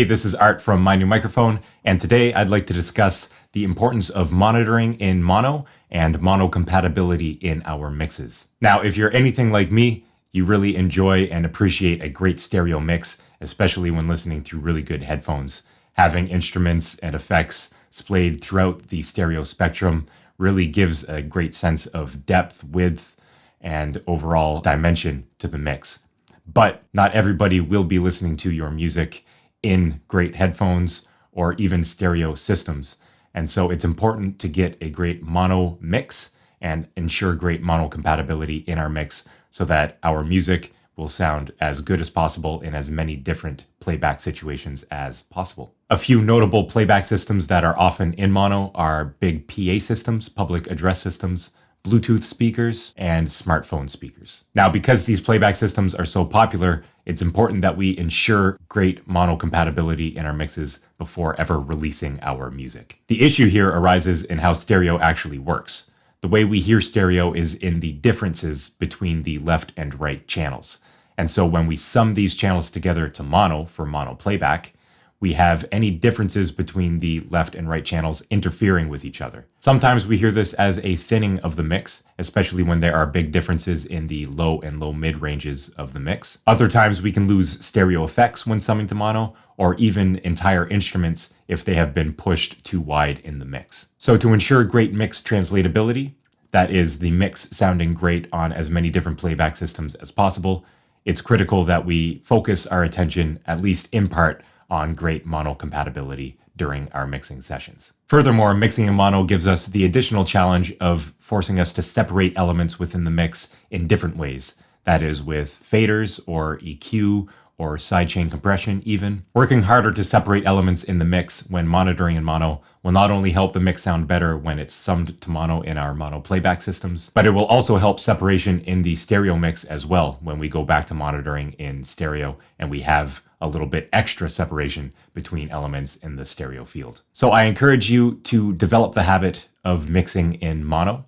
Hey, this is Art from My New Microphone, and today I'd like to discuss the importance of monitoring in mono and mono compatibility in our mixes. Now, if you're anything like me, you really enjoy and appreciate a great stereo mix, especially when listening through really good headphones. Having instruments and effects splayed throughout the stereo spectrum really gives a great sense of depth, width, and overall dimension to the mix. But not everybody will be listening to your music in great headphones or even stereo systems. And so it's important to get a great mono mix and ensure great mono compatibility in our mix so that our music will sound as good as possible in as many different playback situations as possible. A few notable playback systems that are often in mono are big PA systems, public address systems, Bluetooth speakers, and smartphone speakers. Now, because these playback systems are so popular, it's important that we ensure great mono compatibility in our mixes before ever releasing our music. The issue here arises in how stereo actually works. The way we hear stereo is in the differences between the left and right channels. And so when we sum these channels together to mono for mono playback, we have any differences between the left and right channels interfering with each other. Sometimes we hear this as a thinning of the mix, especially when there are big differences in the low and low mid ranges of the mix. Other times we can lose stereo effects when summing to mono, or even entire instruments if they have been pushed too wide in the mix. So to ensure great mix translatability, that is the mix sounding great on as many different playback systems as possible, it's critical that we focus our attention, at least in part, on great mono compatibility during our mixing sessions. Furthermore, mixing in mono gives us the additional challenge of forcing us to separate elements within the mix in different ways. That is with faders or EQ or sidechain compression even. Working harder to separate elements in the mix when monitoring in mono will not only help the mix sound better when it's summed to mono in our mono playback systems, but it will also help separation in the stereo mix as well when we go back to monitoring in stereo and we have a little bit extra separation between elements in the stereo field. So I encourage you to develop the habit of mixing in mono.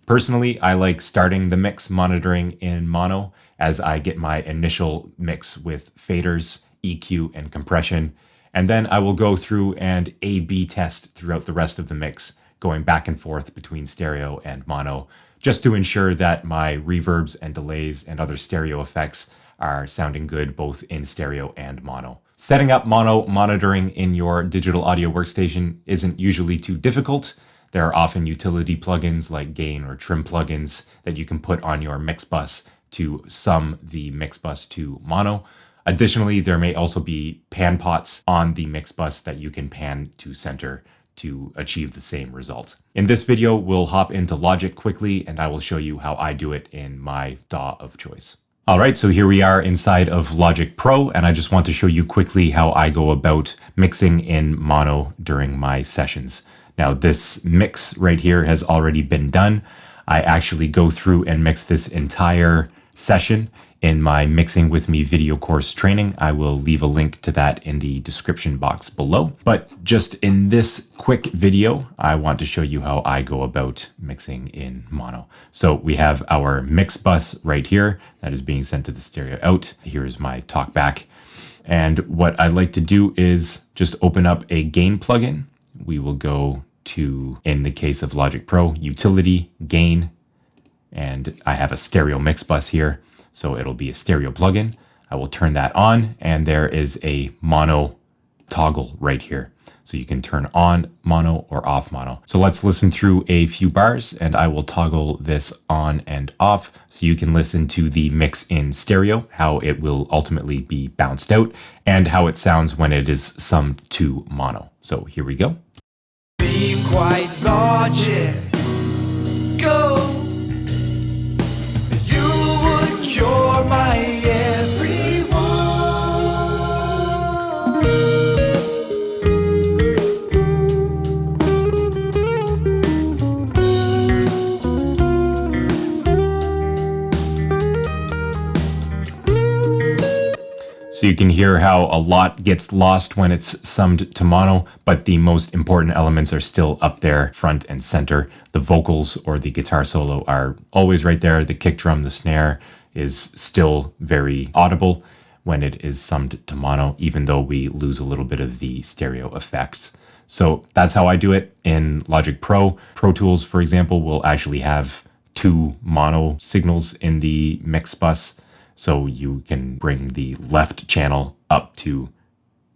Personally, I like starting the mix monitoring in mono as I get my initial mix with faders, EQ, and compression. And then I will go through and A/B test throughout the rest of the mix, going back and forth between stereo and mono, just to ensure that my reverbs and delays and other stereo effects are sounding good both in stereo and mono. Setting up mono monitoring in your digital audio workstation isn't usually too difficult. There are often utility plugins like gain or trim plugins that you can put on your mix bus to sum the mix bus to mono. Additionally, there may also be pan pots on the mix bus that you can pan to center to achieve the same result. In this video, we'll hop into Logic quickly and I will show you how I do it in my DAW of choice. All right, so here we are inside of Logic Pro, and I just want to show you quickly how I go about mixing in mono during my sessions. Now, this mix right here has already been done. I actually go through and mix this entire session in my Mixing With Me video course training. I will leave a link to that in the description box below. But just in this quick video, I want to show you how I go about mixing in mono. So we have our mix bus right here that is being sent to the stereo out. Here's my talkback. And what I like to do is just open up a gain plugin. We will go to, in the case of Logic Pro, Utility, Gain, and I have a stereo mix bus here. So it'll be a stereo plugin. I will turn that on and there is a mono toggle right here. So you can turn on mono or off mono. So let's listen through a few bars and I will toggle this on and off so you can listen to the mix in stereo, how it will ultimately be bounced out and how it sounds when it is summed to mono. So here we go. Be quite Logic, go. You're my everyone. So you can hear how a lot gets lost when it's summed to mono, but the most important elements are still up there, front and center. The vocals or the guitar solo are always right there. The kick drum, the snare is still very audible. when it is summed to mono, even though we lose a little bit of the stereo effects. So that's how I do it in Logic Pro. Pro Tools, for example, will actually have 2 mono signals in the mix bus. So you can bring the left channel up to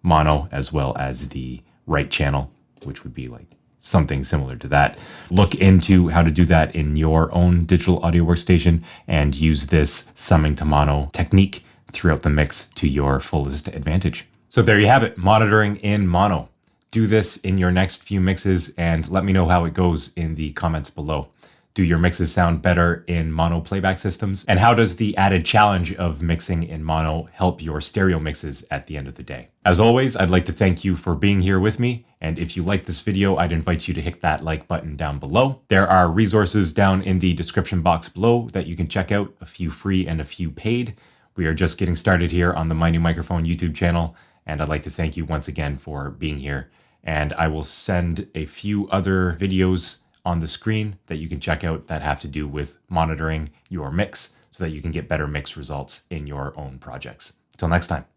mono as well as the right channel, which would be like something similar to that. Look into how to do that in your own digital audio workstation and use this summing to mono technique throughout the mix to your fullest advantage. So there you have it, monitoring in mono. Do this in your next few mixes and let me know how it goes in the comments below. Do your mixes sound better in mono playback systems? And how does the added challenge of mixing in mono help your stereo mixes at the end of the day? As always, I'd like to thank you for being here with me. And if you like this video, I'd invite you to hit that like button down below. There are resources down in the description box below that you can check out, a few free and a few paid. We are just getting started here on the My New Microphone YouTube channel. And I'd like to thank you once again for being here. And I will send a few other videos on the screen that you can check out that have to do with monitoring your mix so that you can get better mix results in your own projects. Until next time.